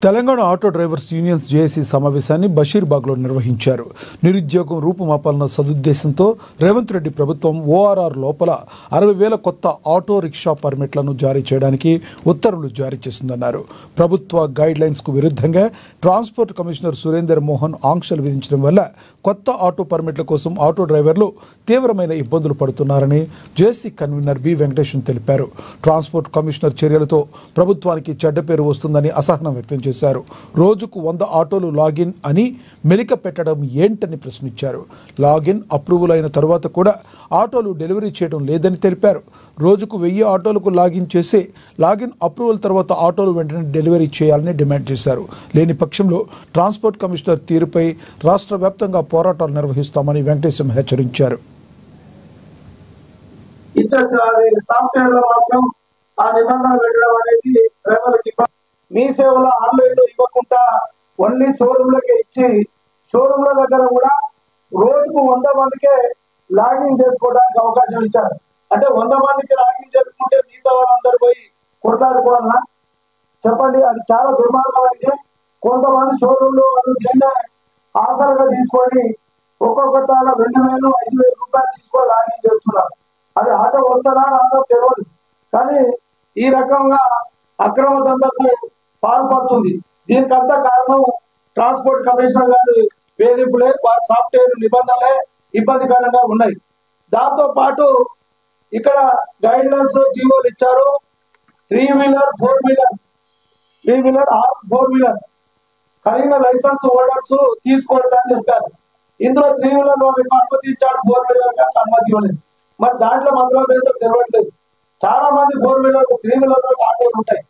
Telangana auto drivers unions JAC సమావేశాన్ని బషీర్బాగ్లో నిర్వహించారు. నిరుద్యోగం రూపుమాపాలన్న సదుద్దేశంతో రేవంత్ రెడ్డి ప్రభుత్వం ఓఆర్ఆర్ లోపల 60,000 కొత్త ఆటో రిక్షా పర్మిట్లను జారీ చేయడానికి ఉత్తర్వులు జారీ చేసిందన్నారు. ప్రభుత్వ గైడ్ లైన్స్కు విరుద్ధంగా ట్రాన్స్పోర్ట్ కమిషనర్ సురేందర్ మోహన్ ఆంక్షలు విధించడం వల్ల కొత్త ఆటో పర్మిట్ల కోసం ఆటో డ్రైవర్లు తీవ్రమైన ఇబ్బందులు పడుతున్నారని జేఏసీ కన్వీనర్ బి వెంకటేశం తెలిపారు. ట్రాన్స్పోర్ట్ కమిషనర్ చర్యలతో ప్రభుత్వానికి చెడ్డ పేరు వస్తుందని అసహనం వ్యక్తం చేశారు. రోజుకు 100 ఆటోలు లాగిన్ అని మెలిక పెట్టడం ఏంటని ప్రశ్నించారు. లాగిన్ అప్రూవల్ అయిన తరువాత కూడా ఆటోలు డెలివరీ చేయడం లేదని తెలిపారు. రోజుకు 1000 ఆటోలకు లాగిన్ చేసి లాగిన్ అప్రూవల్ తర్వాత ఆటోలు వెంటనే డెలివరీ చేయాలని డిమాండ్ చేశారు. లేని పక్షంలో ట్రాన్స్పోర్ట్ కమిషనర్ తీరుపై రాష్ట్ర వ్యాప్తంగా పోరాటాలు నిర్వహిస్తామని వెంకటేశం హెచ్చరించారు. మీ సేవలు ఆన్లైన్లో ఇవ్వకుండా ఓన్లీ షోరూమ్లకే ఇచ్చి షోరూమ్ల దగ్గర కూడా రోజుకు 100 మందికే లాగిన్ చేసుకోవడానికి అవకాశం ఇచ్చారు. అంటే 100 మందికి లాగిన్ చేసుకుంటే మిగతా వాళ్ళందరూ పోయి కొట్లాడుకోవాలన్నా చెప్పండి, అది చాలా దుర్మార్గమైంది. కొంతమంది షోరూమ్లు వాళ్ళు దీన్నే ఆసరగా తీసుకొని ఒక్కొక్క తాళ 2,000, 5,000 రూపాయలు తీసుకొని లాగిన్ చేస్తున్నారు. అది ఆటో వస్తుందా ఆటో తెలియదు, కానీ ఈ రకంగా అక్రమ దందాకు పాల్పడుతుంది. దీనికంతా కారణం ట్రాన్స్పోర్ట్ కమిషనర్ గారి వేధింపులే, వారి సాఫ్ట్వేర్ నిబంధనలే ఇబ్బందికరంగా ఉన్నాయి. దాంతో పాటు ఇక్కడ గైడ్ లైన్స్ లో జీవోలు ఇచ్చారు. 3 వీలర్ 4 వీలర్ 3 వీలర్ 4 వీలర్ కలిగిన లైసెన్స్ హోల్డర్స్ తీసుకోవచ్చు అని చెప్పారు. ఇందులో 3 వీలర్ వాళ్ళకి అనుమతి ఇచ్చాడు, 4 వీలర్ గారికి అనుమతి ఇవ్వలేదు. మరి దాంట్లో మందులో ఏంటో తెలియట్లేదు. చాలా మంది 4 వీలర్ 3 వీలర్ ఆటోలు ఉంటాయి.